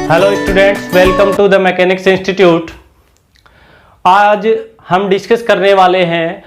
Hello students, welcome to the mechanics institute. आज हम discuss करने वाले हैं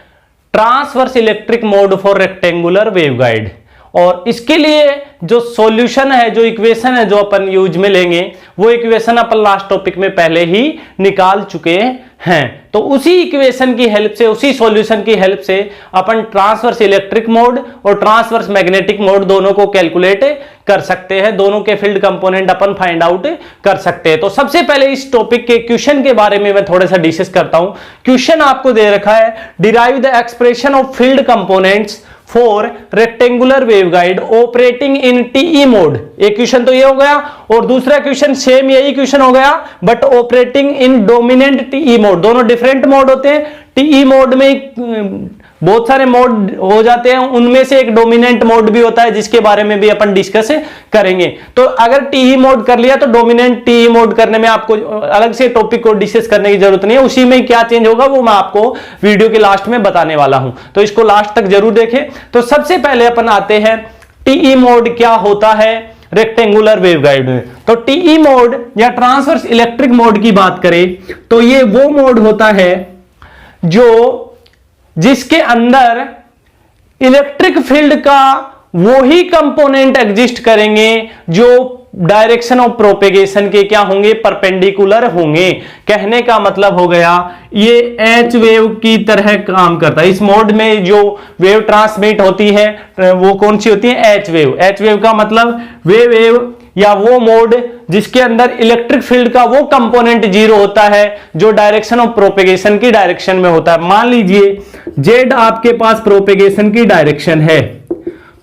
transverse electric mode for rectangular waveguide. और इसके लिए जो सॉल्यूशन है, जो इक्वेशन है जो अपन यूज में लेंगे, वो इक्वेशन अपन लास्ट टॉपिक में पहले ही निकाल चुके हैं। तो उसी इक्वेशन की हेल्प से, उसी सॉल्यूशन की हेल्प से अपन ट्रांसवर्स इलेक्ट्रिक मोड और ट्रांसवर्स मैग्नेटिक मोड दोनों को कैलकुलेट कर सकते हैं, दोनों के फील्ड कंपोनेंट अपन फाइंड आउट कर सकते हैं। तो सबसे पहले इस टॉपिक के क्वेश्चन के बारे में मैं थोड़ा सा डिस्कस करता हूं। क्वेश्चन आपको दे रखा है, derive the expression of field components for rectangular waveguide operating in TE mode. एक क्वेश्चन तो ये हो गया, और दूसरा क्वेश्चन सेम यही क्वेश्चन हो गया but operating in dominant TE mode. दोनों डिफरेंट मोड होते हैं। टीई मोड में बहुत सारे मोड हो जाते हैं, उनमें से एक डोमिनेंट मोड भी होता है जिसके बारे में भी अपन डिस्कस करेंगे। तो अगर टीई मोड कर लिया तो डोमिनेंट टीई मोड करने में आपको अलग से टॉपिक को डिस्कस करने की जरूरत नहीं है। उसी में क्या चेंज होगा वो मैं आपको वीडियो के लास्ट में बताने वाला हूं, तो इसको लास्ट तक जरूर देखें। तो सबसे पहले अपन आते हैं टीई मोड क्या होता है रेक्टेंगुलर वेवगाइड में। तो टीई मोड या ट्रांसवर्स इलेक्ट्रिक मोड की बात करें तो ये वो मोड होता है जिसके अंदर इलेक्ट्रिक फील्ड का वो ही कंपोनेंट एग्जिस्ट करेंगे जो डायरेक्शन ऑफ प्रोपेगेशन के क्या होंगे, परपेंडिकुलर होंगे। कहने का मतलब हो गया ये एच वेव की तरह काम करता है। इस मोड में जो वेव ट्रांसमिट होती है वो कौन सी होती है, एच वेव। एच वेव का मतलब वे वेव या वो मोड जिसके अंदर इलेक्ट्रिक फील्ड का वो कंपोनेंट जीरो होता है जो डायरेक्शन ऑफ प्रोपेगेशन की डायरेक्शन में होता है। मान लीजिए जेड आपके पास प्रोपेगेशन की डायरेक्शन है,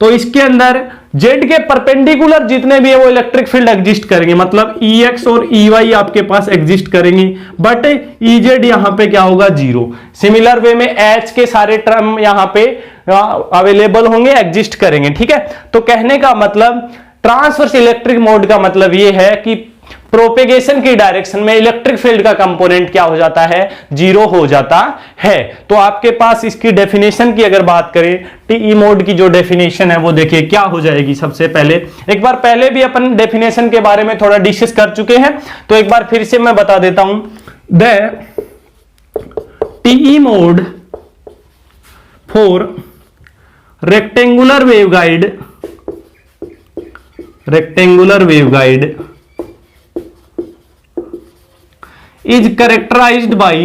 तो इसके अंदर जेड के परपेंडिकुलर जितने भी है वो इलेक्ट्रिक फील्ड एग्जिस्ट करेंगे, मतलब ई एक्स और ई वाई आपके पास एग्जिस्ट करेंगी, बट ई जेड यहां पे क्या होगा, जीरो। सिमिलर वे में एच के सारे टर्म यहां पे अवेलेबल होंगे, एग्जिस्ट करेंगे। ठीक है, तो कहने का मतलब ट्रांसवर्स इलेक्ट्रिक मोड का मतलब यह है कि प्रोपेगेशन की डायरेक्शन में इलेक्ट्रिक फील्ड का कंपोनेंट क्या हो जाता है, जीरो हो जाता है। तो आपके पास इसकी डेफिनेशन की अगर बात करें, टीई मोड की जो डेफिनेशन है वो देखिए क्या हो जाएगी। सबसे पहले एक बार पहले भी अपन डेफिनेशन के बारे में थोड़ा डिस्कस कर चुके हैं, तो एक बार फिर से मैं बता देता हूं। The TE mode for rectangular waveguide is characterized by,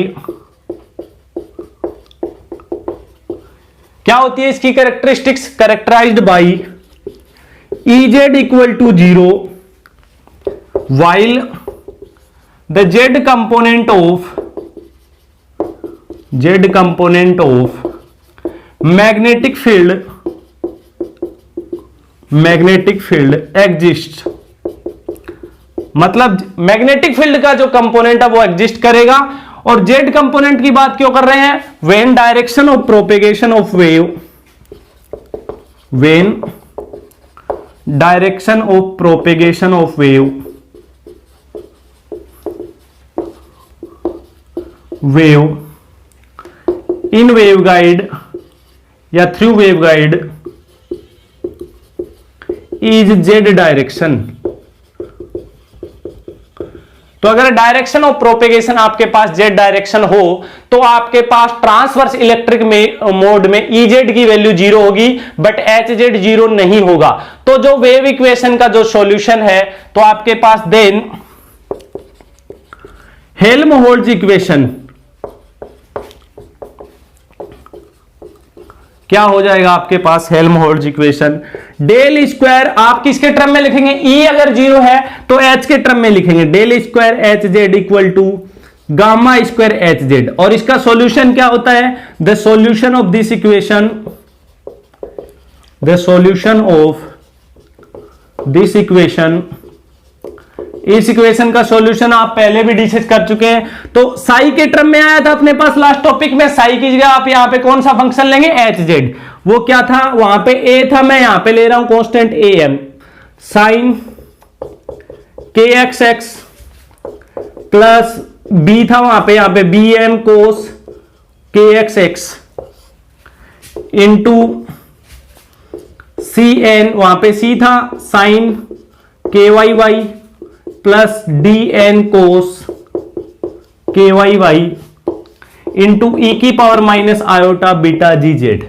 क्या होती है इसकी characteristics, characterized by Ez equal to 0 while the z component of magnetic field exists। मतलब मैग्नेटिक फील्ड का जो कंपोनेंट है वो एग्जिस्ट करेगा। और जेड कंपोनेंट की बात क्यों कर रहे हैं, when direction of propagation of wave in waveguide या through waveguide is Z direction. तो अगर डायरेक्शन ऑफ प्रोपेगेशन आपके पास जेड डायरेक्शन हो तो आपके पास ट्रांसवर्स इलेक्ट्रिक मोड में ईजेड की वैल्यू जीरो होगी बट एच जेड जीरो नहीं होगा। तो जो वेव इक्वेशन का जो सॉल्यूशन है तो आपके पास देन हेल्महोल्ट्ज इक्वेशन क्या हो जाएगा आपके पास, हेल्महोल्ट्ज इक्वेशन। डेल स्क्वायर आप किसके टर्म में लिखेंगे, ई अगर जीरो है तो एच के टर्म में लिखेंगे, del square H Z equal to gamma square H Z. और इसका सॉल्यूशन क्या होता है, the solution of this equation इस इक्वेशन का सॉल्यूशन आप पहले भी डिस्कस कर चुके हैं। तो साई के टर्म में आया था अपने पास लास्ट टॉपिक में, साई की जगह आप यहां पे कौन सा फंक्शन लेंगे, एच जेड। वो क्या था, वहां पे ए था, मैं यहां पे ले रहा हूं constant A M, sine k x x plus B था वहां पे, यहां पे B M cos k x x into C N, वहां पे सी था sine k y y plus dn cos ky into e की पावर माइनस आयोटा बीटा जी z.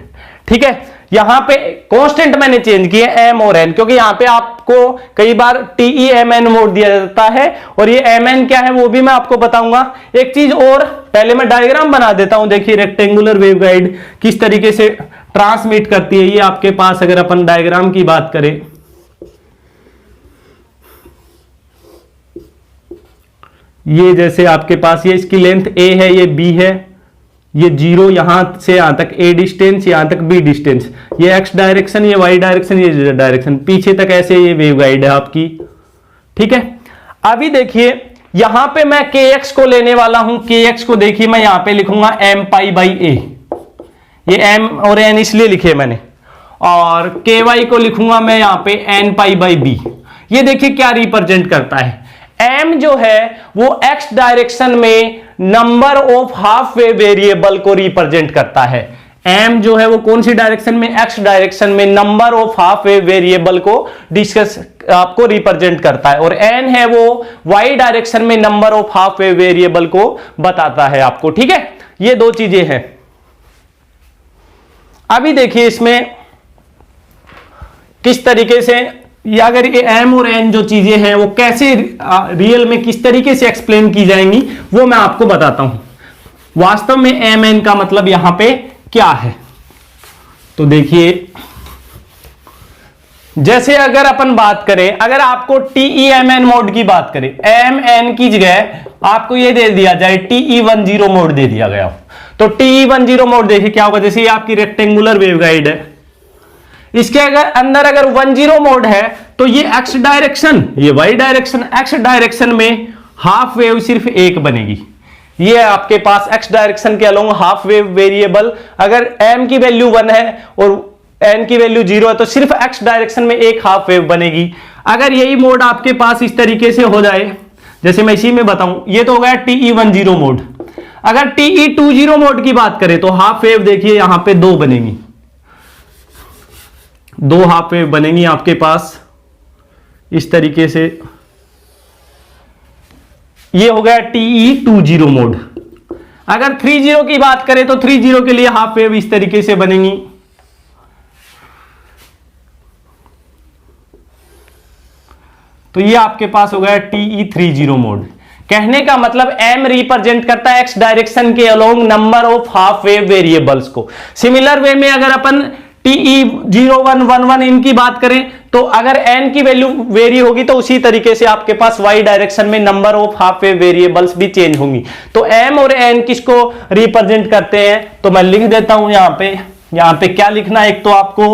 ठीक है, यहां पे कांस्टेंट मैंने चेंज किए m और n, क्योंकि यहां पे आपको कई बार TEMN मोड दिया जाता है और ये mn क्या है वो भी मैं आपको बताऊंगा। एक चीज और, पहले मैं डायग्राम बना देता हूं। देखिए रेक्टेंगुलर वेवगाइड किस तरीके से ट्रांसमिट करती है। ये आपके पास अगर अपन डायग्राम की बात करें, ये जैसे आपके पास ये इसकी लेंथ a है, ये b है, ये 0 यहां से यहां तक a डिस्टेंस, यहां तक b डिस्टेंस, ये x डायरेक्शन, ये y डायरेक्शन, ये z डायरेक्शन, पीछे तक ऐसे ये वेवगाइड है आपकी। ठीक है, अभी देखिए यहां पे मैं kx को लेने वाला हूं। kx को देखिए मैं यहां पे लिखूंगा m पाई बाई a, ये m और n इसलिए लिखे मैंने, और ky को लिखूंगा मैं यहां पे n पाई बाई b। ये देखिए क्या रिप्रेजेंट करता है, m जो है वो x डायरेक्शन में number of half wave variable को रिप्रेजेंट करता है। m जो है वो कौन सी डायरेक्शन में, x डायरेक्शन में number of half wave variable को डिस्कस आपको रिप्रेजेंट करता है, और n है वो y डायरेक्शन में number of half wave variable को बताता है आपको। ठीक है, ये दो चीजें हैं। अभी देखिए इसमें किस तरीके से, या अगर ये m और n जो चीजें हैं वो कैसे रियल में किस तरीके से एक्सप्लेन की जाएंगी वो मैं आपको बताता हूं। वास्तव में m n का मतलब यहां पे क्या है, तो देखिए जैसे अगर अपन बात करें, अगर आपको TEMN मोड की बात करें, mn की जगह आपको ये दे दिया जाए TE10 मोड दे दिया गया, तो TE10 मोड देखिए क्या होगा। जैसे ये आपकी रेक्टेंगुलर वेवगाइड है, इसके अंदर अगर 10 मोड है तो ये x डायरेक्शन, ये y डायरेक्शन, x डायरेक्शन में हाफ वेव सिर्फ एक बनेगी। ये आपके पास x डायरेक्शन के अलोंग हाफ वेव वेरिएबल, अगर m की वैल्यू 1 है और n की वैल्यू 0 है तो सिर्फ x डायरेक्शन में एक हाफ वेव बनेगी। अगर यही मोड आपके पास इस तरीके से हो जाए, जैसे मैं इसी में बताऊं, ये तो हो गया TE10 मोड। अगर TE20 मोड की बात करें तो हाफ वेव देखिए यहां पे दो बनेगी, दो हाफ वेव बनेंगी आपके पास इस तरीके से। ये हो गया TE20 मोड। अगर 30 की बात करें तो 30 के लिए हाफ वेव इस तरीके से बनेंगी। तो ये आपके पास हो गया TE30 मोड। कहने का मतलब m रिप्रेजेंट करता है x डायरेक्शन के along number of half wave variables को। सिमिलर वे में अगर अपन TE0111 इनकी बात करें तो अगर n की वैल्यू वेरी होगी तो उसी तरीके से आपके पास y डायरेक्शन में number of half wave variables भी चेंज होंगी। तो m और n किसको रिप्रेजेंट करते हैं, तो मैं लिख देता हूं यहां पे क्या लिखना है। एक तो आपको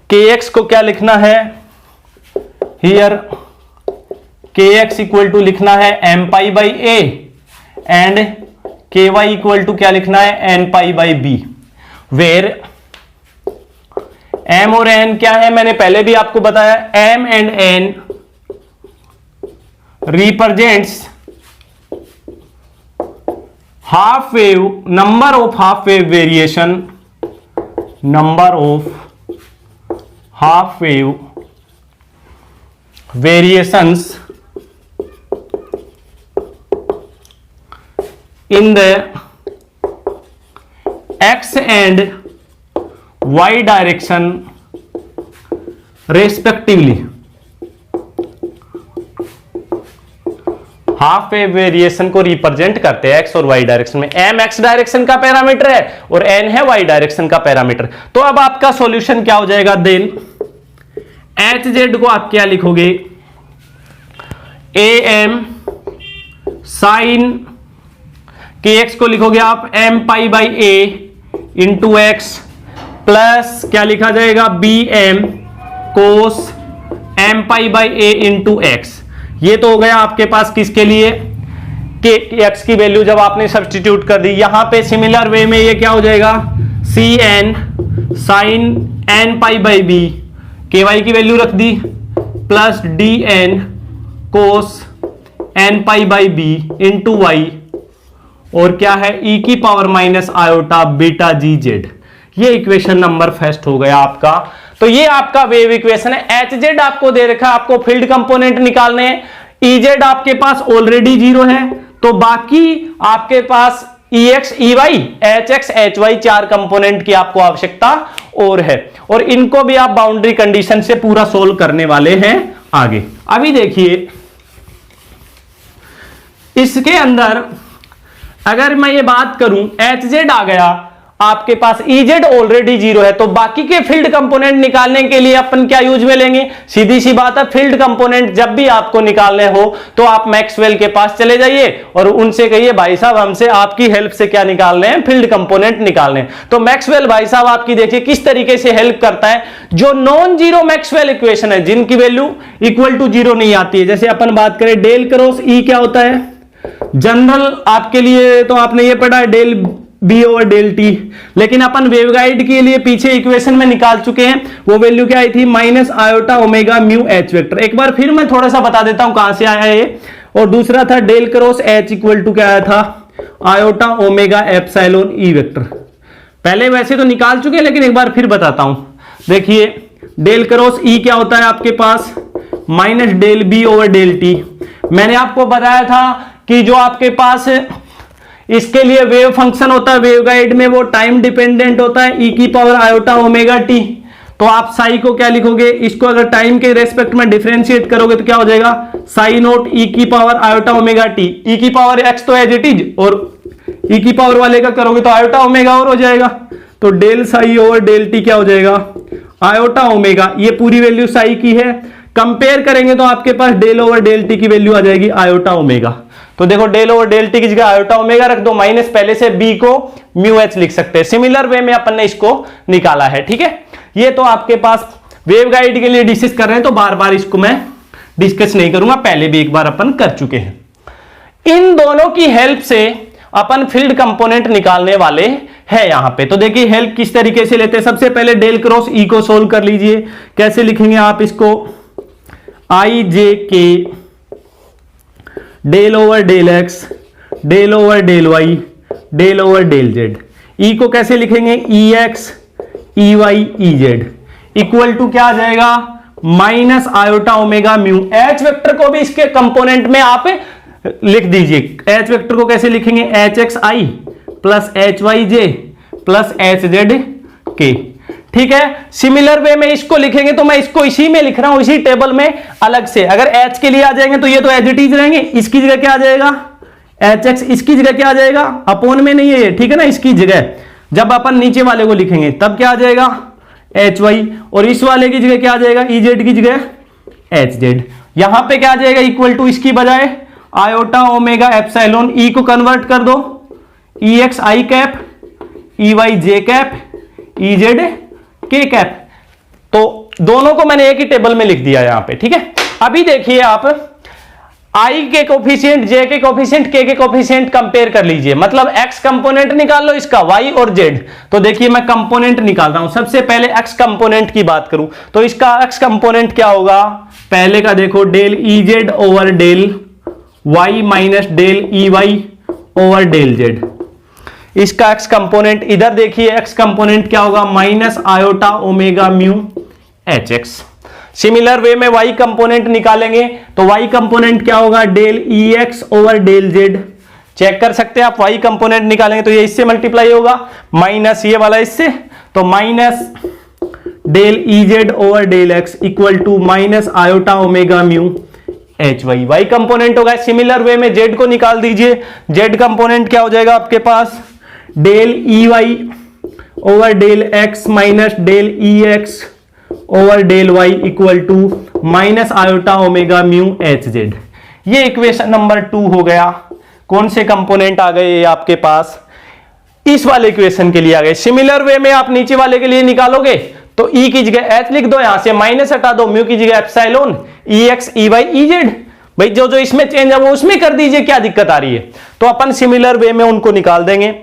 kx को क्या लिखना है, हियर kx इक्वल टू लिखना है m pi by a and ky equal to क्या लिखना है n pi by b, where m और n क्या है मैंने पहले भी आपको बताया, m and n represents half wave, number of half wave variation, number of half wave variations in the x and y direction respectively। Half wave variation को represent करते हैं x और y डायरेक्शन में। m x डायरेक्शन का parameter है और n है y direction का पैरामीटर। तो अब आपका सॉल्यूशन क्या हो जाएगा, देन hz को आप क्या लिखोगे, am साइन kx को लिखोगे आप m pi by a into x plus क्या लिखा जाएगा bm cos m pi by a into x. ये तो हो गया आपके पास किसके लिए, x की वैल्यू जब आपने सब्स्टिट्यूट कर दी। यहां पे सिमिलर वे में ये क्या हो जाएगा, cn sine n pi by b, ky की वैल्यू रख दी, plus dn cos n pi by b into y, और क्या है e की पावर माइनस आयोटा बीटा जी जेड। ये इक्वेशन नंबर फर्स्ट हो गया आपका। तो ये आपका वेव इक्वेशन है। एच जेड आपको दे रखा है, आपको फील्ड कंपोनेंट निकालने हैं। EZ आपके पास ऑलरेडी 0 है, तो बाकी आपके पास EX, EY, HX, HY 4 component की आपको आवश्यकता और है, और इनको भी आप बाउंड्री कंडीशन से पूरा सोल्व करने वाले हैं आगे। अभी देखिए इसके अंदर अगर मैं ये बात करूं HZ आ गया, आपके पास EZ ऑलरेडी 0 है, तो बाकी के फील्ड कंपोनेंट निकालने के लिए अपन क्या यूज में लेंगे? सीधी सी बात है, फील्ड कंपोनेंट जब भी आपको निकालने हो तो आप मैक्सवेल के पास चले जाइए और उनसे कहिए भाई साहब हमसे आपकी हेल्प से क्या निकालने हैं? फील्ड कंपोनेंट निकालने हैं। तो मैक्सवेल भाई साहब आपकी देखिए किस तरीके से हेल्प करता है। जो नॉन जीरो मैक्सवेल इक्वेशन है, जिनकी वैल्यू इक्वल टू 0 नहीं आती है, जैसे अपन बात करें डेल क्रॉस E क्या होता है? जनरल आपके लिए तो आपने ये पढ़ा है del B over del T, लेकिन अपन वेवगाइड के लिए पीछे इक्वेशन में निकाल चुके हैं। वो वैल्यू क्या आई थी? Minus iota omega mu H vector. एक बार फिर मैं थोड़ा सा बता देता हूं कहां से आया है। और दूसरा था del cross H equal to क्या आया था? Iota omega epsilon E vector. पहले वैसे तो निकाल चुके हैं, लेकिन एक बार फिर बताता हूं। देखिए डेल क्रॉस ई क्या होता है आपके पास? Minus del B over del T. मैंने आपको बताया था कि जो आपके पास इसके लिए वेव फंक्शन होता है वेवगाइड में, वो टाइम डिपेंडेंट होता है, ई की पावर आयोटा ओमेगा टी। तो आप साई को क्या लिखोगे? इसको अगर टाइम के रेस्पेक्ट में डिफरेंशिएट करोगे तो क्या हो जाएगा? साई नोट ई की पावर आयोटा ओमेगा टी। ई की पावर एक्स तो एज इट इज, और ई की पावर वाले का करोगे तो आयोटा ओमेगा और हो जाएगा। तो del psi over del T क्या हो जाएगा? Iota omega. ये पूरी वैल्यू साई की है, कंपेयर करेंगे तो आपके पास डेल ओवर डेल टी की वैल्यू आ जाएगी आयोटा ओमेगा। तो देखो डेल ओवर डेल टी की जगह आयोटा ओमेगा रख दो, माइनस पहले से बी को म्यू एच लिख सकते हैं। सिमिलर वे में अपन ने इसको निकाला है, ठीक है। ये तो आपके पास वेवगाइड के लिए डिस्कस कर रहे हैं, तो बार बार इसको मैं डिस्कस नहीं करूंगा, पहले भी एक बार अपन कर चुके हैं। इन दोनों की हेल्प से अपन फील्ड कंपोनेंट निकालने वाले हैं यहां पे। तो देखिए हेल्प किस तरीके से लेते हैं। सबसे पहले डेल क्रॉस ई को सोल्व कर लीजिए। कैसे लिखेंगे आप इसको? I J K del over del X del over del Y del over del Z. E को कैसे लिखेंगे? E X E Y E Z equal to क्या आ जाएगा? Minus iota omega mu. H vector को भी इसके कंपोनेंट में आप लिख दीजिए। एच वेक्टर को कैसे लिखेंगे? एच एक्स आई प्लस एच वाई जे प्लस एच जेड के। ठीक है, सिमिलर वे में इसको लिखेंगे तो मैं इसको इसी में लिख रहा हूं, इसी टेबल में अलग से। अगर एच के लिए आ जाएंगे तो ये तो एज इट इज रहेंगे, इसकी जगह क्या आ जाएगा? H x. इसकी जगह क्या आ जाएगा? अपोन में नहीं है ये, ठीक है ना। इसकी जगह जब अपन नीचे वाले को लिखेंगे तब क्या आ जाएगा? H Y. और इस वाले की जगह क्या आ जाएगा? ई जेड की जगह एच जेड। यहां पे क्या आ जाएगा? इक्वल टू इसकी बजाय आयोटा ओमेगा एप्सिलॉन। ई को कन्वर्ट कर दो, ई एक्स आई कैप ई वाई जे कैप ई जेड के कैप। तो दोनों को मैंने एक ही टेबल में लिख दिया यहां पे, ठीक है। अभी देखिए आप आई के कोफिशिएंट, जे के कोफिशिएंट, के कोफिशिएंट कंपेयर कर लीजिए। मतलब एक्स कंपोनेंट निकाल लो इसका, वाई और जेड। तो देखिए मैं कंपोनेंट निकाल रहा हूं। सबसे पहले एक्स कंपोनेंट की बात करूं तो इसका एक्स कंपोनेंट क्या होगा? पहले का देखो del E Z over del Y minus del E Y over del Z. इसका एक्स कंपोनेंट इधर देखिए, एक्स कंपोनेंट क्या होगा? Minus iota omega mu H X. Similar way में वाई कंपोनेंट निकालेंगे तो वाई कंपोनेंट क्या होगा? Del E X over del Z. Check कर सकते हैं आप, वाई कंपोनेंट निकालेंगे तो ये इससे मल्टीप्लाई होगा, माइनस ये वाला इससे, तो minus del E Z over del X equal to minus iota omega mu H Y. Y component होगा। सिमिलर वे में जेड को निकाल दीजिए। जेड कंपोनेंट क्या हो जाएगा आपके पास? Del E Y over del X minus del E X over del Y equal to minus iota omega mu H Z. ये इक्वेशन नंबर 2 हो गया। कौन से कंपोनेंट आ गए ये आपके पास? इस वाले इक्वेशन के लिए आ गए। सिमिलर वे में आप नीचे वाले के लिए निकालोगे तो ई की जगह एच लिख दो, यहां से माइनस हटा दो, म्यू की जगह epsilon, E X E Y E Z. भाई जो जो इसमें चेंज है वो उसमें कर दीजिए, क्या दिक्कत आ रही है? तो अपन सिमिलर वे में उनको निकाल देंगे।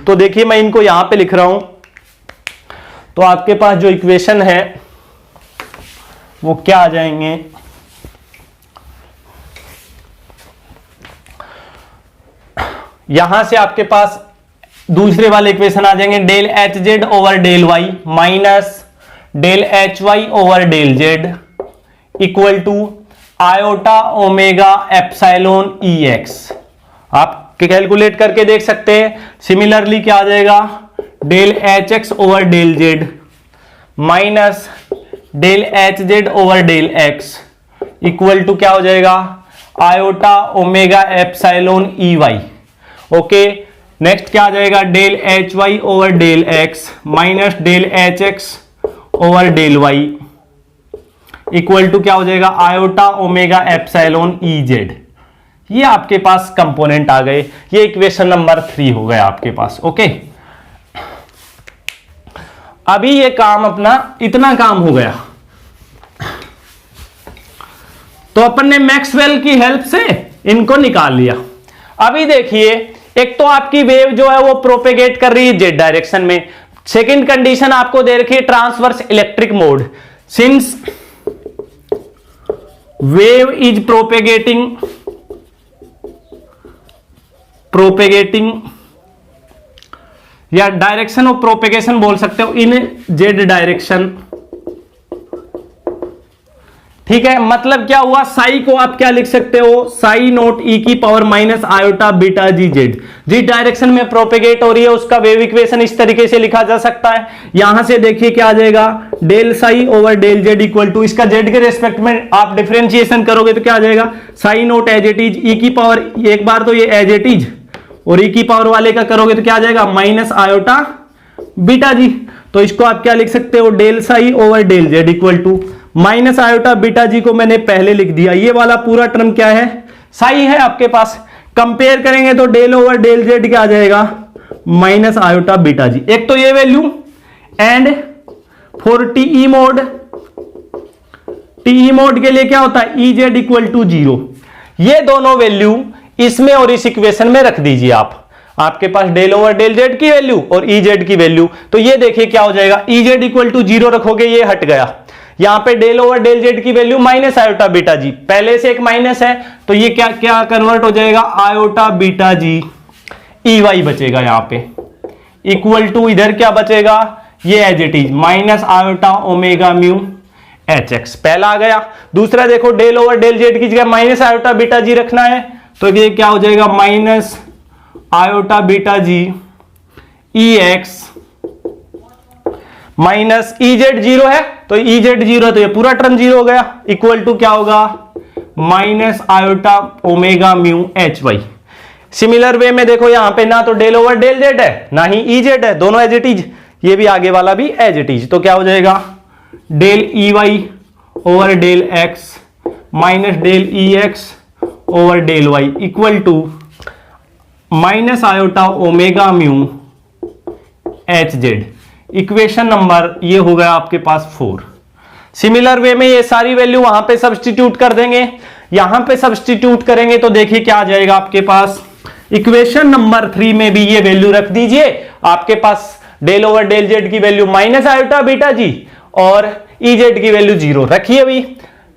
तो देखिए मैं इनको यहां पे लिख रहा हूं। तो आपके पास जो इक्वेशन है वो क्या आ जाएंगे? यहां से आपके पास दूसरे वाले इक्वेशन आ जाएंगे, del H Z over del Y minus del H Y over del Z equal to iota omega epsilon E X. आप कैलकुलेट करके देख सकते हैं। सिमिलरली क्या आ जाएगा, del H X over del Z minus del H Z over del X equal to क्या हो जाएगा, iota omega epsilon E Y. Okay, next क्या आ जाएगा, del H Y over del X minus del H X over del Y equal to क्या हो जाएगा, iota omega epsilon E Z. ये आपके पास कंपोनेंट आ गए। ये इक्वेशन नंबर 3 हो गया आपके पास। ओके, अभी ये काम अपना इतना काम हो गया। तो अपन ने मैक्सवेल की हेल्प से इनको निकाल लिया। अभी देखिए, एक तो आपकी वेव जो है वो प्रोपेगेट कर रही है जेड डायरेक्शन में। सेकंड कंडीशन आपको दे रखी है transverse electric mode. Since wave is propagating या डायरेक्शन ऑफ प्रोपेगेशन बोल सकते हो इन जेड डायरेक्शन। ठीक है, मतलब क्या हुआ, साई को आप क्या लिख सकते हो, साई नोट ई की पावर माइनस आयोटा बीटा जी जेड। जिस डायरेक्शन में प्रोपेगेट हो रही है उसका वेव इक्वेशन इस तरीके से लिखा जा सकता है। यहां से देखिए क्या आ जाएगा, del psi over del Z equal to, इसका जेड के रेस्पेक्ट में आप डिफरेंशिएशन करोगे तो क्या आ जाएगा, psi naught as it is E की पावर, एक बार तो ये एज इट इज और ई की पावर वाले का करोगे तो क्या आ जाएगा, माइनस आयोटा बीटा जी। तो इसको आप क्या लिख सकते हो, del psi over del Z equal to minus iota beta G को मैंने पहले लिख दिया। ये वाला पूरा टर्म क्या है, साई है आपके पास। कंपेयर करेंगे तो डेल ओवर डेल जेड क्या आ जाएगा, माइनस आयोटा बीटा जी। एक तो ये value and for TE mode, TE mode के लिए क्या होता है, ई जेड इक्वल टू 0। ये दोनों वैल्यू इसमें और इस इक्वेशन में रख दीजिए आप। आपके पास डेल ओवर डेल जेड की वैल्यू और ई जेड की वैल्यू। तो ये देखिए क्या हो जाएगा, ई जेड इक्वल टू 0 रखोगे, ये हट गया। यहां पे डेल ओवर डेल जेड की वैल्यू माइनस आयोटा बीटा जी, पहले से एक माइनस है तो ये क्या क्या कन्वर्ट हो जाएगा, iota beta g E Y बचेगा यहां पे इक्वल टू, इधर क्या बचेगा, ये as it is minus iota omega mu H X. पहला आ गया। दूसरा देखो, डेल ओवर डेल जेड की जगह माइनस आयोटा बीटा जी रखना है तो ये क्या हो जाएगा, माइनस आयोटा बीटा जी ई एक्स माइनस ई जेड 0 है तो ई जेड 0 है तो ये पूरा टर्म 0 हो गया इक्वल टू क्या होगा, minus iota omega mu H Y. Similar way में देखो, यहां पे ना तो डेल ओवर डेल जेड है ना ही ई जेड है, दोनों एज इट इज, ये भी आगे वाला भी एज इट इज। तो क्या हो जाएगा, del E Y over del X minus del E X over del Y equal to minus iota omega mu H Z. Equation number ये हो गया आपके पास 4। सिमिलर वे में ये सारी वैल्यू वहां पे सब्स्टिट्यूट कर देंगे। यहां पे सब्स्टिट्यूट करेंगे तो देखिए क्या आ जाएगा आपके पास, इक्वेशन नंबर 3 में भी ये वैल्यू रख दीजिए। आपके पास डेल ओवर डेल जेड की value minus iota beta g और ई जेड की वैल्यू 0 रखी है अभी।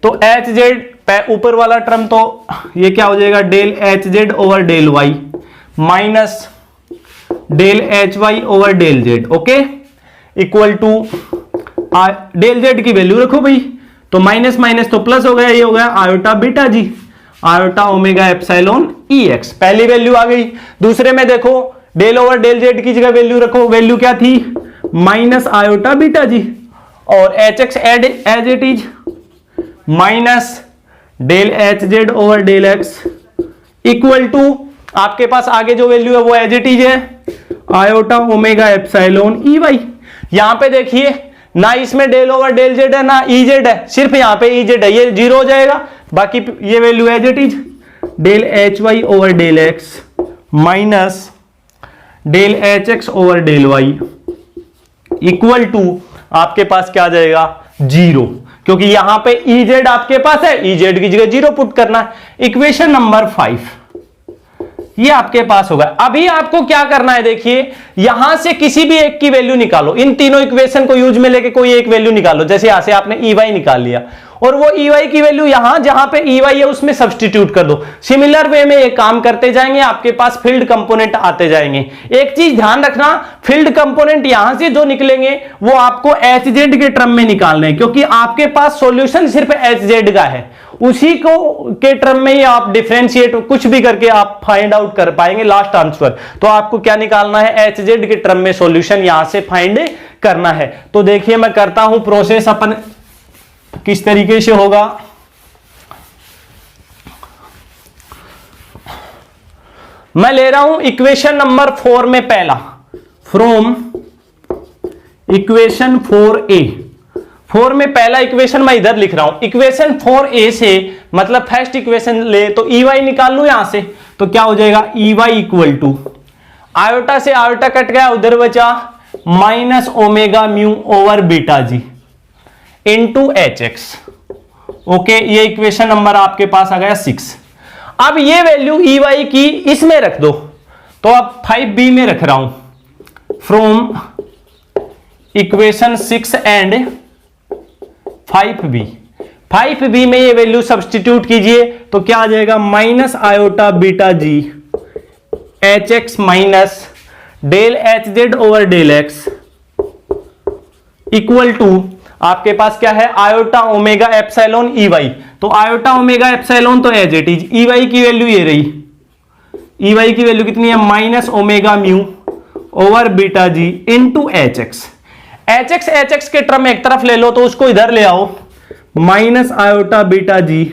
तो एच जेड ऊपर वाला टर्म तो ये क्या हो जाएगा, del H Z over del Y minus del H Y over del Z. Okay, equal to del Z की वैल्यू रखो भाई, तो माइनस माइनस तो प्लस हो गया, ये हो गया आयोटा बीटा जी iota omega epsilon E x. पहली वैल्यू आ गई। दूसरे में देखो, डेल ओवर डेल जेड की जगह वैल्यू रखो, वैल्यू क्या थी, माइनस आयोटा बीटा जी और H X as it is minus del H Z over del X equal to आपके पास आगे जो वैल्यू है वो एज इट इज है, iota omega epsilon E Y. यहां पे देखिए ना इसमें डेल ओवर डेल जेड है ना ई जेड है, सिर्फ यहां पे ई जेड है, ये 0 हो जाएगा। बाकी ये value as it is del H Y over del X minus del H X over del Y equal to आपके पास क्या आ जाएगा, 0, क्योंकि यहां पे ई जेड आपके पास है, ई जेड की जगह 0 पुट करना है। इक्वेशन नंबर 5 ये आपके पास होगा। अभी आपको क्या करना है, देखिए यहां से किसी भी एक की वैल्यू निकालो, इन तीनों इक्वेशन को यूज में लेके कोई एक वैल्यू निकालो। जैसे यहां से आपने ई वाई निकाल लिया और वो ई वाई की वैल्यू यहां जहां पे ई वाई है उसमें सब्स्टिट्यूट कर दो। सिमिलर वे में ये काम करते जाएंगे, आपके पास फील्ड कंपोनेंट आते जाएंगे। एक चीज ध्यान रखना, फील्ड कंपोनेंट यहां से जो निकलेंगे वो आपको एच जेड के टर्म में निकालने हैं, क्योंकि आपके पास सॉल्यूशन सिर्फ एच जेड का है, उसी को के टर्म में ही आप डिफरेंशिएट कुछ भी करके आप फाइंड आउट कर पाएंगे लास्ट आंसर। तो आपको क्या निकालना है, HZ के टर्म में सॉल्यूशन यहां से फाइंड करना है। तो देखिए मैं करता हूं प्रोसेस अपन किस तरीके से होगा। मैं ले रहा हूं इक्वेशन नंबर 4 में पहला, फ्रॉम इक्वेशन 4A। 4 में पहला इक्वेशन मैं इधर लिख रहा हूं। इक्वेशन 4A से मतलब फर्स्ट इक्वेशन ले तो EY निकाल लू यहां से, तो क्या हो जाएगा EY इक्वल टू आयोटा से आयोटा कट गया, उधर बचा minus omega mu over beta जी इंटू HX। ओके, ये इक्वेशन नंबर आपके पास आ गया 6। अब ये वैल्यू EY की इसमें रख दो, तो अब 5B में रख रहा हूं from equation 6 and 5B। 5B में ये वैल्यू सब्स्टिट्यूट कीजिए तो क्या आ जाएगा, minus iota beta ji HX minus del HZ over del X equal to आपके पास क्या है, आयोटा ओमेगा एप्सिलॉन EY। तो आयोटा ओमेगा एप्सिलॉन तो एज इट इज, EY की वैल्यू ये रही, EY की वैल्यू कितनी है, minus omega mu over beta जी इंटू HX। HX के टर्म एक तरफ ले लो तो उसको इधर ले आओ, माइनस आयोटा बीटा जी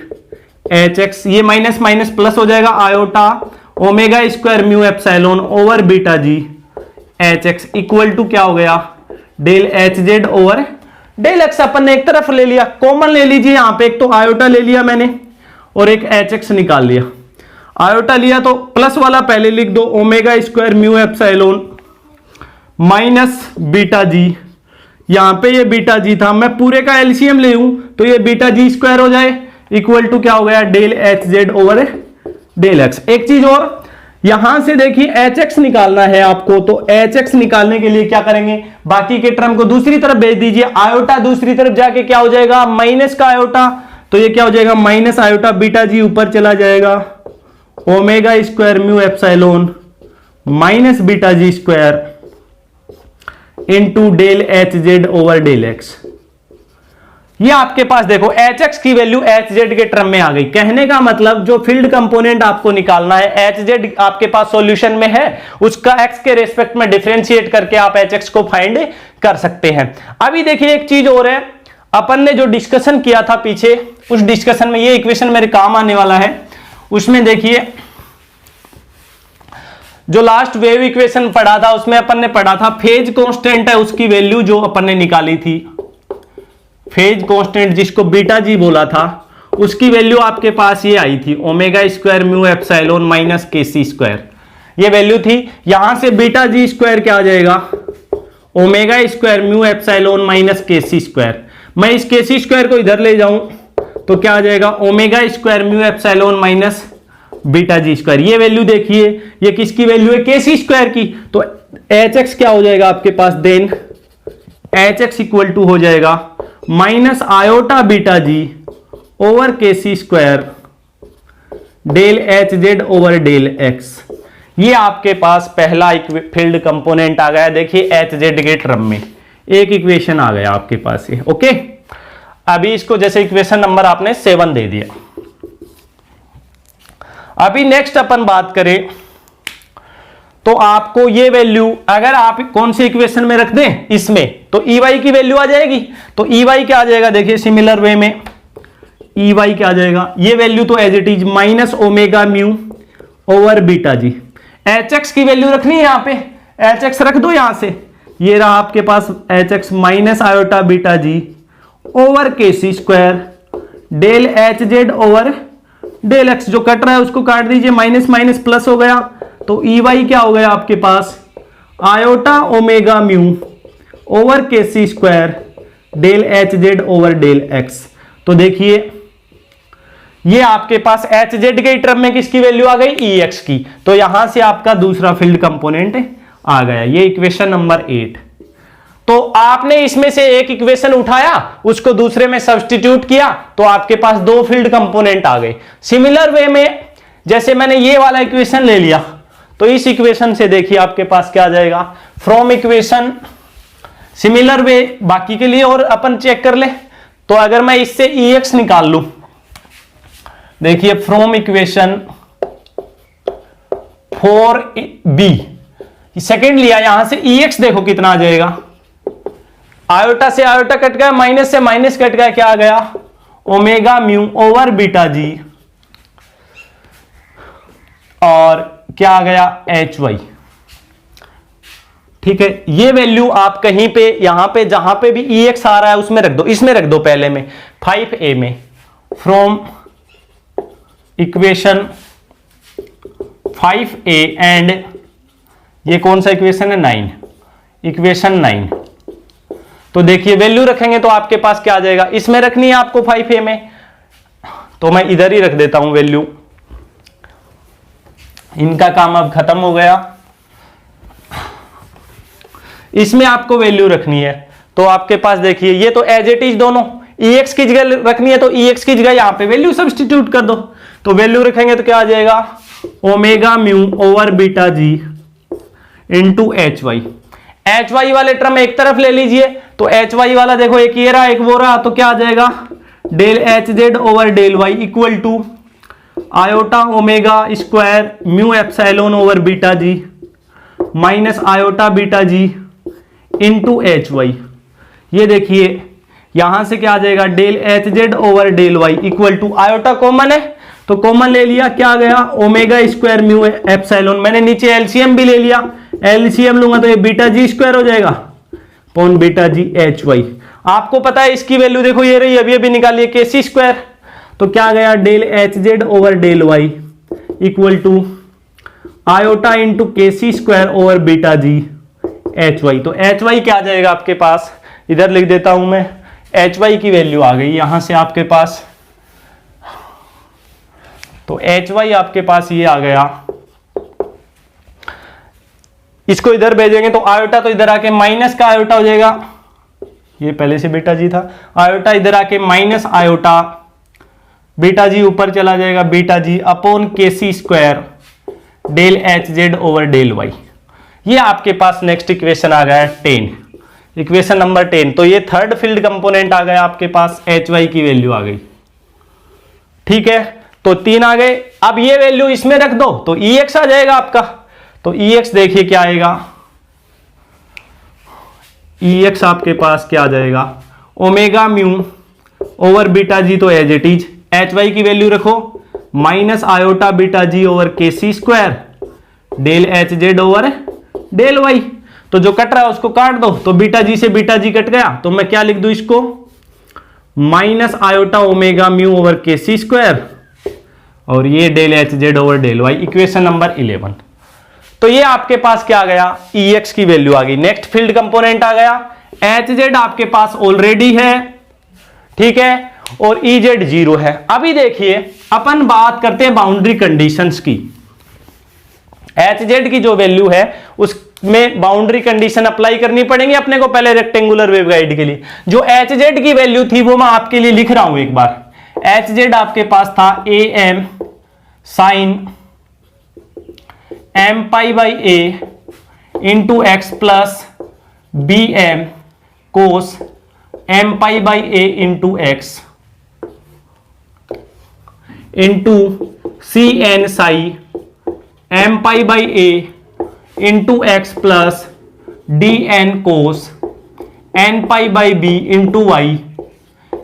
HX, ये माइनस माइनस प्लस हो जाएगा, iota omega square mu epsilon over beta ji HX equal to क्या हो गया, del HZ over del X। अपन ने एक तरफ ले लिया, कॉमन ले लीजिए यहां पे, एक तो आयोटा ले लिया मैंने और एक HX निकाल लिया। आयोटा लिया तो प्लस वाला पहले लिख दो, omega square mu epsilon minus beta G, यहां पे ये बीटा जी था, मैं पूरे का एलसीएम ले लूं तो ये बीटा जी स्क्वायर हो जाए इक्वल टू क्या हो गया, del HZ over del X। एक चीज और, यहां से देखिए HX निकालना है आपको, तो HX निकालने के लिए क्या करेंगे, बाकी के टर्म को दूसरी तरफ भेज दीजिए, आयोटा दूसरी तरफ जाके क्या हो जाएगा, माइनस का आयोटा, तो ये क्या हो जाएगा, माइनस आयोटा बीटा जी ऊपर चला जाएगा, omega square mu epsilon minus beta G square into del HZ over del X। ये आपके पास देखो HX की वैल्यू HZ के टर्म में आ गई। कहने का मतलब जो फील्ड कंपोनेंट आपको निकालना है, HZ आपके पास सॉल्यूशन में है, उसका X के रेस्पेक्ट में डिफरेंशिएट करके आप HX को फाइंड कर सकते हैं। अभी देखिए एक चीज और है, अपन ने जो डिस्कशन किया था पीछे, उस डिस्कशन में ये इक्वेशन मेरे काम आने वाला है। उसमें देखिए जो लास्ट वेव इक्वेशन पढ़ा था उसमें अपन ने पढ़ा था फेज कांस्टेंट है, उसकी वैल्यू जो अपन ने निकाली थी, फेज कांस्टेंट जिसको बीटा जी बोला था, उसकी वैल्यू आपके पास ये आई थी, omega square mu epsilon minus KC square, ये वैल्यू थी। यहां से बीटा जी स्क्वायर क्या आ जाएगा, omega square mu epsilon minus KC square. मैं इस KC स्क्वायर को इधर ले जाऊं तो क्या आ जाएगा, omega square mu epsilon minus beta G square. ये वैल्यू देखिए, ये किसकी वैल्यू है, KC स्क्वायर की। तो HX क्या हो जाएगा आपके पास, देन HX इक्वल टू हो जाएगा minus iota beta G over KC square del HZ over del X। ये आपके पास पहला फील्ड कंपोनेंट आ गया, देखिए HZ के टर्म में एक इक्वेशन आ गया आपके पास ये। ओके, अभी इसको जैसे इक्वेशन नंबर आपने 7 दे दिया। अभी नेक्स्ट अपन बात करें तो आपको ये वैल्यू अगर आप कौन से इक्वेशन में रख दें, इसमें, तो EY की वैल्यू आ जाएगी। तो EY क्या आ जाएगा, देखिए सिमिलर वे में EY क्या आ जाएगा, ये वैल्यू तो as it is minus omega mu over beta ji. HX की वैल्यू रखनी है यहां पे, HX रख दो यहां से, ये रहा आपके पास HX माइनस iota beta G over KC square del HZ over del X। जो कट रहा है उसको काट दीजिए, माइनस माइनस प्लस हो गया, तो EY क्या हो गया आपके पास, iota omega mu over KC square del HZ over del X। तो देखिए ये आपके पास HZ के टर्म में किसकी वैल्यू आ गई, EX की। तो यहां से आपका दूसरा फील्ड कंपोनेंट आ गया, ये इक्वेशन नंबर 8। तो आपने इसमें से एक इक्वेशन उठाया, उसको दूसरे में सब्स्टिट्यूट किया, तो आपके पास दो फील्ड कंपोनेंट आ गए। सिमिलर वे में जैसे मैंने ये वाला इक्वेशन ले लिया, तो इस इक्वेशन से देखिए आपके पास क्या आ जाएगा, फ्रॉम इक्वेशन सिमिलर वे बाकी के लिए और अपन चेक कर ले। तो अगर मैं इससे EX निकाल लूं देखिए फ्रॉम इक्वेशन 4b, सेकेंड लिया, यहां से EX देखो कितना आ जाएगा, आयोटा से आयोटा कट गया, माइनस से माइनस कट गया, क्या आ गया, omega mu over beta g, और क्या आ गया, HY। ठीक है, ये वैल्यू आप कहीं पे यहां पे जहां पे भी EX आ रहा है उसमें रख दो, इसमें रख दो पहले में 5a में, फ्रॉम इक्वेशन 5a एंड ये कौन सा इक्वेशन है, 9, इक्वेशन 9। तो देखिए वैल्यू रखेंगे तो आपके पास क्या आ जाएगा, इसमें रखनी है आपको 5a में, तो मैं इधर ही रख देता हूं वैल्यू, इनका काम अब खत्म हो गया। इसमें आपको वैल्यू रखनी है, तो आपके पास देखिए ये तो एज इट इज दोनों, EX की जगह रखनी है तो EX की जगह यहां पे वैल्यू सब्स्टिट्यूट कर दो, तो वैल्यू रखेंगे तो क्या आ जाएगा, ओमेगा म्यू ओवर बीटा जी इंटू HY वाले टर्म एक तरफ ले लीजिए, तो HY वाला देखो एक ये रहा एक वो रहा, तो क्या आ जाएगा, del HZ over del Y equal to iota omega square mu epsilon over beta g minus iota beta ji into HY। ये देखिए यहां से क्या आ जाएगा, del HZ over del Y equal to iota common है तो कॉमन ले लिया, क्या आ गया, ओमेगा स्क्वायर म्यू एप्सिलॉन, मैंने नीचे एलसीएम भी ले लिया, एलसीएम लूंगा तो ये बीटा जी स्क्वायर हो जाएगा पॉन बीटा जी HY। आपको पता है इसकी वैल्यू देखो ये रही, अभी अभी निकालिए KC स्क्वायर, तो क्या आ गया, del HZ over del Y equal to iota into KC square over beta g HY। तो HY क्या आ जाएगा आपके पास, इधर लिख देता हूं मैं, HY की वैल्यू आ गई यहां से आपके पास, तो HY आपके पास ये आ गया, इसको इधर भेजेंगे तो आयोटा तो इधर आके माइनस का आयोटा हो जाएगा, ये पहले से बीटा जी था, आयोटा इधर आके माइनस आयोटा, बीटा जी ऊपर चला जाएगा, beta G upon KC square del HZ over del Y। ये आपके पास नेक्स्ट इक्वेशन आ गया 10, इक्वेशन नंबर 10। तो ये थर्ड फील्ड कंपोनेंट आ गया आपके पास, HY की वैल्यू आ गई। ठीक है, तो 3 आ गए, अब ये वैल्यू इसमें रख दो तो EX आ जाएगा आपका, तो EX देखिए क्या आएगा, EX आपके पास क्या आ जाएगा, omega mu over beta G तो एज इट इज, HY की वैल्यू रखो minus iota beta G over KC square del HZ over del Y। तो जो कट रहा है उसको काट दो, तो बीटा जी से बीटा जी कट गया, तो मैं क्या लिख दूं इसको, minus iota omega mu over KC square और ये del HZ over del Y, equation number 11। तो ये आपके पास क्या आ गया, EX की वैल्यू आ गई। नेक्स्ट फील्ड कंपोनेंट आ गया, HZ आपके पास ऑलरेडी है, ठीक है, और EZ 0 है। अभी देखिए अपन बात करते हैं बाउंड्री कंडीशंस की। HZ की जो वैल्यू है उसमें बाउंड्री कंडीशन अप्लाई करनी पड़ेंगी अपने को पहले रेक्टेंगुलर वेवगाइड के लिए। जो HZ की वैल्यू थी वो मैं आपके लिए लिख रहा हूं एक बार। HZ आपके पास था AM sign m pi by a into x plus BM cos m pi by a into x into CN Sai m pi by a into x plus DN cos n pi by b into y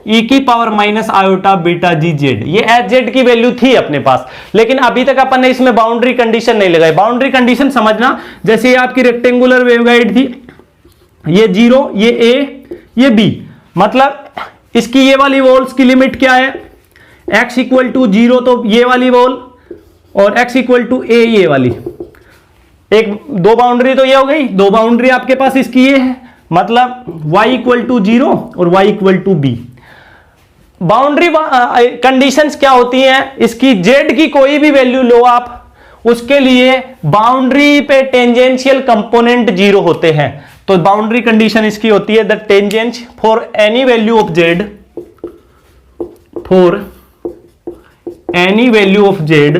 e की power minus iota beta जी Z. ये HZ की value थी अपने पास, लेकिन अभी तक अपन ने इसमें बाउंड्री कंडीशन नहीं लगाई। बाउंड्री कंडीशन समझना, जैसे ये आपकी रेक्टेंगुलर वेवगाइड थी, ये 0, ये A, ये B, मतलब इसकी ये वाली वॉल्स की लिमिट क्या है, x इक्वल टू 0 तो ये वाली वॉल और x इक्वल टू A ये वाली। एक दो बाउंड्री तो ये हो गई, दो बाउंड्री आपके पास इसकी ये है, मतलब y इक्वल टू 0 और y equal to B। Boundary conditions क्या होती हैं, इसकी z की कोई भी वैल्यू लो आप, उसके लिए बाउंड्री पे टेंजेंशियल कंपोनेंट 0 होते हैं। तो बाउंड्री कंडीशन इसकी होती है the tangent for any value of z, for any value of z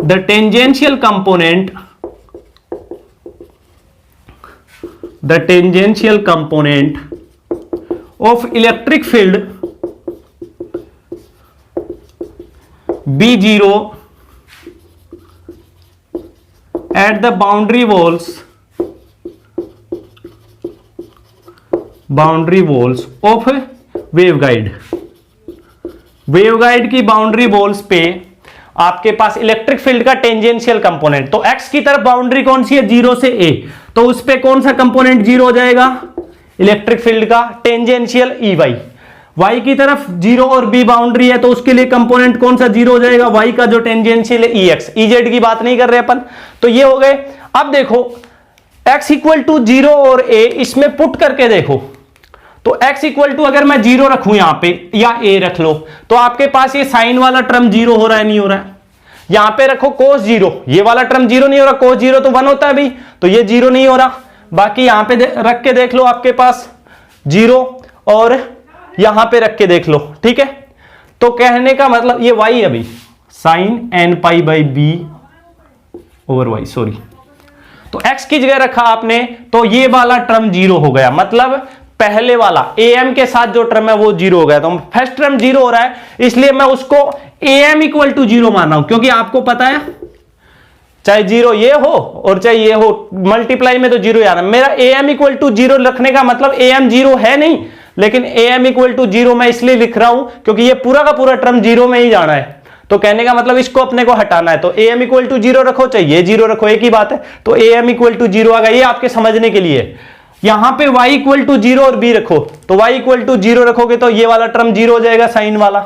the tangential component of electric field be zero at the boundary walls of waveguide. Waveguide की boundary walls पे आपके पास electric field का tangential component, तो x की तरफ boundary कौन सी है, 0 से a, तो उस पे कौन सा कंपोनेंट 0 हो जाएगा, इलेक्ट्रिक फील्ड का टेंजेंशियल ई वाई। y की तरफ 0 और b बाउंड्री है तो उसके लिए कंपोनेंट कौन सा 0 हो जाएगा, y का जो टेंजेंशियल है ई एक्स। ई जेड की बात नहीं कर रहे अपन, तो ये हो गए। अब देखो x इक्वल टू 0 और a, इसमें पुट करके देखो तो x इक्वल टू अगर मैं 0 रखूं यहां पे या a रख लो तो आपके पास ये साइन वाला टर्म 0 हो रहा है, नहीं हो रहा है। यहां पे रखो cos 0, ये वाला टर्म 0 नहीं हो रहा, cos 0 तो 1 होता है भाई, तो ये 0 नहीं हो रहा। बाकी यहां पे रख के देख लो, आपके पास 0 और यहां पे रख के देख लो, ठीक है। तो कहने का मतलब ये y है अभी sine N pi by b over y, sorry, तो x की जगह रखा आपने तो ये वाला टर्म 0 हो गया, मतलब पहले वाला am के साथ जो टर्म है वो 0 हो गया। तो फर्स्ट टर्म 0 हो रहा है, इसलिए मैं उसको am इक्वल टू 0 मान रहा हूं, क्योंकि आपको पता है चाहे 0 ये हो और चाहे ये हो, मल्टीप्लाई में तो 0 आना। मेरा am इक्वल टू 0 रखने का मतलब am 0 है नहीं, लेकिन am इक्वल टू 0 मैं इसलिए लिख रहा हूं क्योंकि ये पूरा का पूरा टर्म 0 में ही जाना है। तो कहने का मतलब इसको अपने को हटाना है, तो am इक्वल टू 0 रखो, चाहे ये 0 रखो, एक ही बात है। तो am इक्वल टू 0 आ गया, ये आपके समझने के लिए। यहां पे y इक्वल टू 0 और b रखो, तो y इक्वल टू 0 रखोगे तो ये वाला टर्म 0 हो जाएगा, साइन वाला।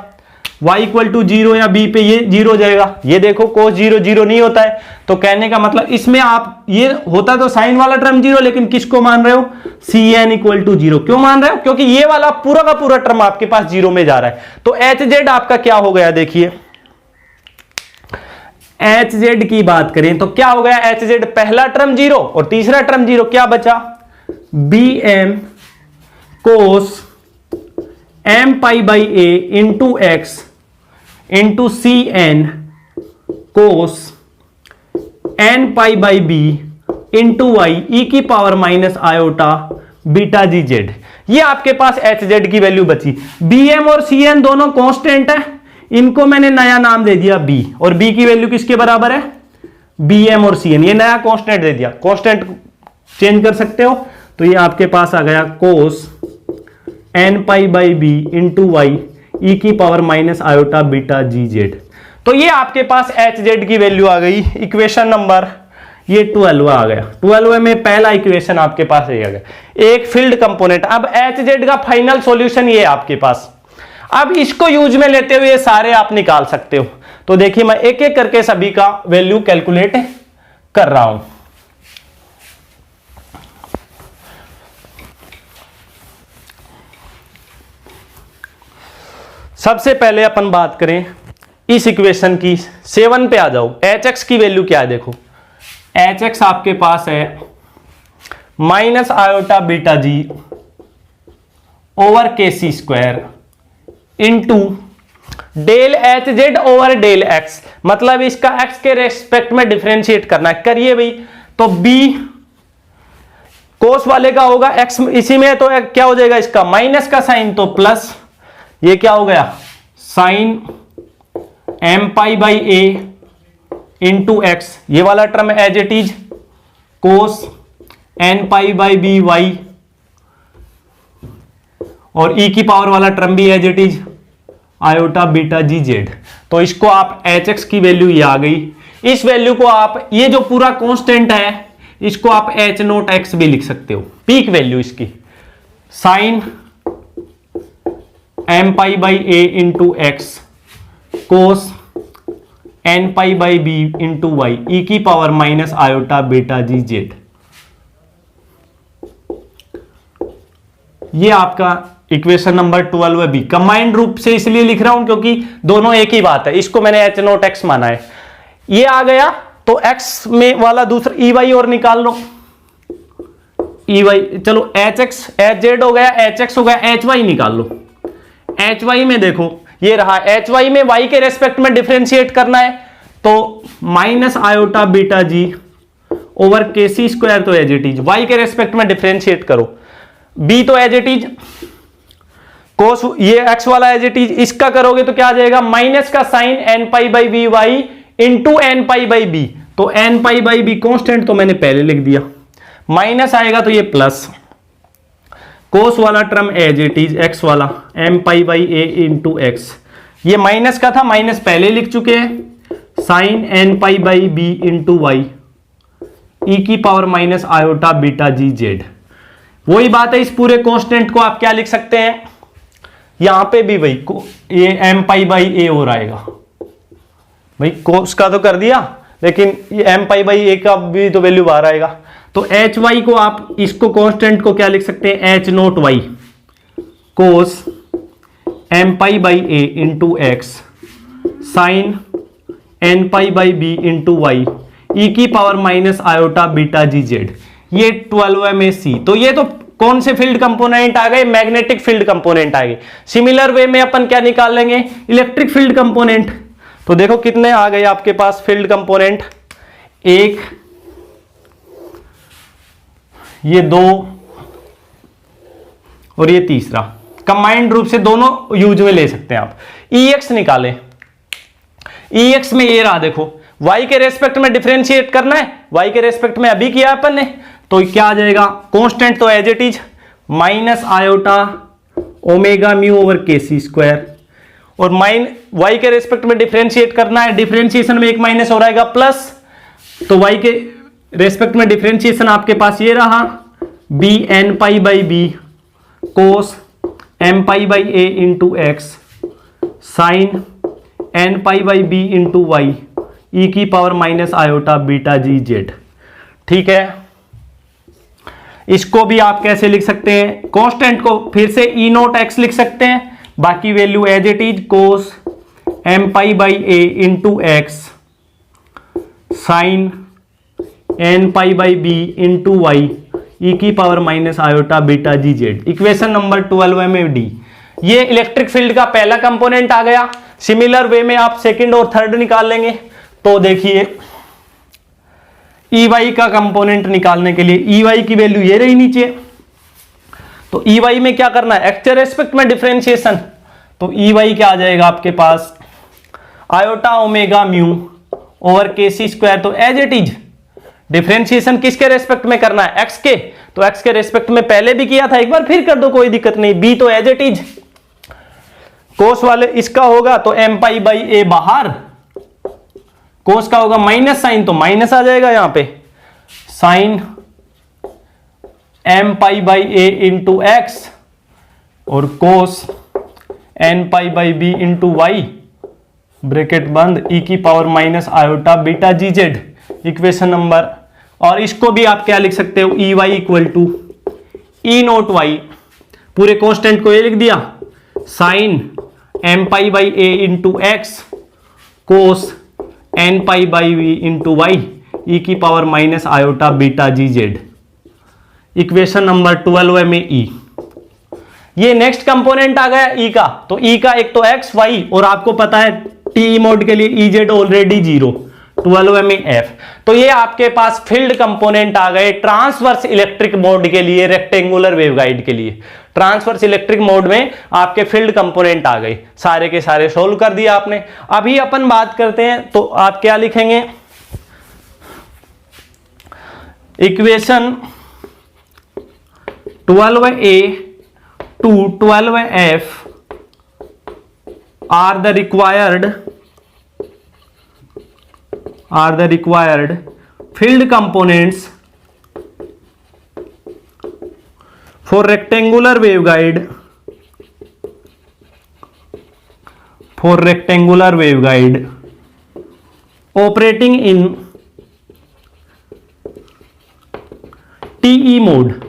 y इक्वल टू 0 या b पे ये 0 हो जाएगा। ये देखो cos 0 0 नहीं होता है, तो कहने का मतलब इसमें आप ये होता तो साइन वाला टर्म 0, लेकिन किसको मान रहे हो, cn इक्वल टू 0। क्यों मान रहे हो, क्योंकि ये वाला पूरा का पूरा टर्म आपके पास 0 में जा रहा है। तो hz आपका क्या हो गया, देखिए hz की बात करें तो क्या हो गया, hz पहला टर्म 0 और तीसरा टर्म 0, क्या बचा, bm cos m pi by a into x into cn cos n pi by b into y e की पावर माइनस आयोटा बीटा जी जेड। ये आपके पास hz की वैल्यू बची। bm और cn दोनों कांस्टेंट है, इनको मैंने नया नाम दे दिया b, और b की वैल्यू किसके बराबर है, bm और cn, ये नया कांस्टेंट दे दिया। कांस्टेंट चेंज कर सकते हो, तो ये आपके पास आ गया cos n pi by B into Y ई की पावर माइनस आयोटा बीटा जी जेड। तो ये आपके पास hz की वैल्यू आ गई। इक्वेशन नंबर ये 12 आ गया। 12 में पहला इक्वेशन आपके पास ये आ गया, एक फील्ड कंपोनेंट। अब hz का फाइनल सॉल्यूशन ये आपके पास। अब इसको यूज में लेते हुए सारे आप निकाल सकते हो। तो देखिए मैं एक एक करके सभी का वैल्यू कैलकुलेट कर रहा हूं। सबसे पहले अपन बात करें इस इक्वेशन की, 7 पे आ जाओ। hx की वैल्यू क्या है, देखो hx आपके पास है minus iota beta G over के सी square into del H Z over del X, मतलब इसका x के रेस्पेक्ट में डिफरेंशिएट करना है। करिए भाई, तो b कोस वाले का होगा x इसी में, तो क्या हो जाएगा, इसका माइनस का साइन तो प्लस, ये क्या हो गया sine m pi by a into x, ये वाला term as it is cos n pi by B y, और e की पावर वाला टर्म भी as it is iota beta ji Z. तो इसको आप hx की वैल्यू ये आ गई। इस वैल्यू को आप, ये जो पूरा कांस्टेंट है इसको आप h नोट x भी लिख सकते हो, पीक वैल्यू इसकी sine m pi by a into x cos n pi by b into Y ई की पावर माइनस आयोटा बीटा जी जेड। ये आपका इक्वेशन नंबर 12 है। बी कंबाइंड रूप से इसलिए लिख रहा हूं क्योंकि दोनों एक ही बात है, इसको मैंने h नोट x माना है। ये आ गया तो x में वाला दूसरा ई वाई और निकाल लो, ई वाई, चलो hx hz हो गया, hx हो गया, hy निकाल लो। hy में देखो ये रहा, hy में y के रेस्पेक्ट में डिफरेंशिएट करना है, तो minus iota beta G over के सी स्क्वायर, तो एज इट इज y के रेस्पेक्ट में डिफरेंशिएट करो। b तो एज इट इज कोस ये x वाला एज इट इज, इसका करोगे तो क्या आ जाएगा, माइनस का sine N pi by B Y into N pi by B. तो N pi by B constant तो मैंने पहले लिख दिया, माइनस आएगा तो ये प्लस, कोस वाला term as it is x वाला m pi by a into x, ये माइनस का था, माइनस पहले लिख चुके हैं, sine N pi by B into Y ई की पावर माइनस आयोटा बीटा जी जेड। वही बात है, इस पूरे कांस्टेंट को आप क्या लिख सकते हैं, यहां पे भी वही ये एम पाई बाई ए हो आएगा, भाई कोस का तो कर दिया, लेकिन ये एम पाई बाई ए का भी तो वैल्यू बाहर आएगा। तो एच वाई को आप इसको कांस्टेंट को क्या लिख सकते हैं, h naught y cos m pi by a into x sine N pi by B into Y ई की पावर माइनस आयोटा बीटा जी जेड। ये 12 में सी। तो ये तो कौन से फील्ड कंपोनेंट आ गए, मैग्नेटिक फील्ड कंपोनेंट आ गए। सिमिलर वे में अपन क्या निकाल लेंगे, इलेक्ट्रिक फील्ड कंपोनेंट। तो देखो कितने आ गए आपके पास फील्ड कंपोनेंट, एक, ये दो और ये तीसरा। कंबाइंड रूप से दोनों यूज में ले सकते हैं आप। EX निकालें, EX में ये रहा देखो, y के रेस्पेक्ट में डिफरेंशिएट करना है, y के रेस्पेक्ट में अभी किया अपन ने, तो क्या आ जाएगा, कांस्टेंट तो as it is minus iota omega mu over के सी स्क्वायर, और y के रेस्पेक्ट में डिफरेंशिएट करना है, डिफरेंशिएशन में एक माइनस हो रहेगा प्लस, तो y के रेस्पेक्ट में डिफरेंशिएशन आपके पास ये रहा b n pi by b cos m pi by a into x sine N pi by B into Y ई की पावर माइनस आयोटा बीटा जी जेड। ठीक है, इसको भी आप कैसे लिख सकते हैं, कांस्टेंट को फिर से ई नोट एक्स लिख सकते हैं, बाकी value as it is cos m pi by a into x sine N pi by B into Y ई की पावर माइनस आयोटा बीटा जी जेड। इक्वेशन नंबर 12 में डी। ये इलेक्ट्रिक फील्ड का पहला कंपोनेंट आ गया। सिमिलर वे में आप second और third निकाल लेंगे। तो देखिए EY का कंपोनेंट निकालने के लिए EY की वैल्यू ये रही नीचे, तो EY में क्या करना है, एक्स के रेस्पेक्ट में डिफरेंशिएशन, तो EY क्या आ जाएगा आपके पास आयोटा ओमेगा म्यू ओवर के सी स्क्वायर। तो एज इट इज डिफरेंशिएशन किसके रेस्पेक्ट में करना है, एक्स के, तो एक्स के रेस्पेक्ट में पहले भी किया था, एक बार फिर कर दो, कोई दिक्कत नहीं। बी तो एज इट इज कोस वाले इसका होगा तो एम पाई बाई ए बाहर, कोस का होगा माइनस साइन तो माइनस आ जाएगा यहां पे, sine m pi by a into x और cos n pi by B into y bracket बंद ई की पावर माइनस आयोटा बीटा जी जेड। इक्वेशन नंबर, और इसको भी आप क्या लिख सकते हो, e y equal to e naught y, पूरे कांस्टेंट को ये लिख दिया, sine m pi by a into x cos n pi by we into Y ई की पावर माइनस आयोटा बीटा जी जेड। इक्वेशन नंबर 12 में ई। ये नेक्स्ट कंपोनेंट आ गया ई का, तो ई का एक तो एक्स वाई, और आपको पता है टी मोड के लिए ई जेड ऑलरेडी 0, 12 में एफ। तो ये आपके पास फील्ड कंपोनेंट आ गए ट्रांसवर्स इलेक्ट्रिक मोड के लिए, रेक्टेंगुलर वेवगाइड के लिए। ट्रांसवर्स इलेक्ट्रिक मोड में आपके फील्ड कंपोनेंट आ गए, सारे के सारे सोल्व कर दिया आपने। अभी अपन बात करते हैं, तो आप क्या लिखेंगे, equation 12A to 12F are the required field components for rectangular waveguide operating in TE mode.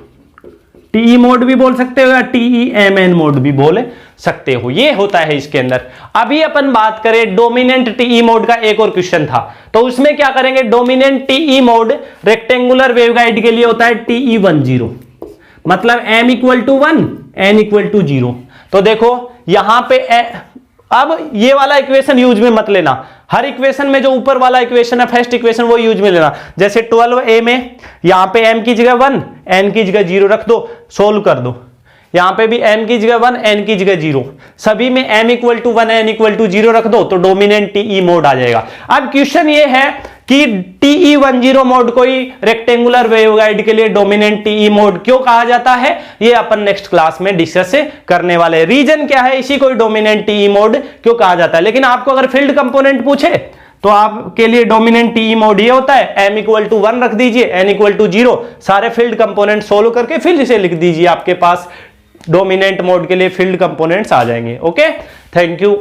TE mode भी बोल सकते हो या TEMN मोड भी बोल सकते हो, ये होता है इसके अंदर। अभी अपन बात करें डोमिनेंट TE मोड का, एक और क्वेश्चन था, तो उसमें क्या करेंगे, dominant TE mode rectangular waveguide के लिए होता है TE10, मतलब m equal to 1 n equal to 0। तो देखो यहां पे अब ये वाला इक्वेशन यूज में मत लेना, हर इक्वेशन में जो ऊपर वाला इक्वेशन है फर्स्ट इक्वेशन वो यूज में लेना। जैसे 12A में यहां पे m की जगह 1 n की जगह 0 रख दो, सोल्व कर दो। यहां पे भी m की जगह 1, n की जगह 0, सभी में m equal to 1, n equal to 0 रख दो तो डोमिनेंट टीई मोड आ जाएगा। अब क्वेश्चन ये है कि TE10 मोड कोई रेक्टेंगुलर वेवगाइड के लिए डोमिनेंट टीई मोड क्यों कहा जाता है, ये अपन नेक्स्ट क्लास में डिस्कस करने वाले हैं। रीजन क्या है, इसी को डोमिनेंट टीई मोड क्यों कहा जाता है। लेकिन आपको अगर फील्ड कंपोनेंट पूछे तो आपके लिए डोमिनेंट टीई मोड ये होता है, m इक्वल टू 1 रख दीजिए, n इक्वल टू 0, सारे फील्ड कंपोनेंट सोल्व करके फिर इसे लिख दीजिए, आपके पास डोमिनेंट मोड के लिए फील्ड कंपोनेंट्स आ जाएंगे। Okay, thank you.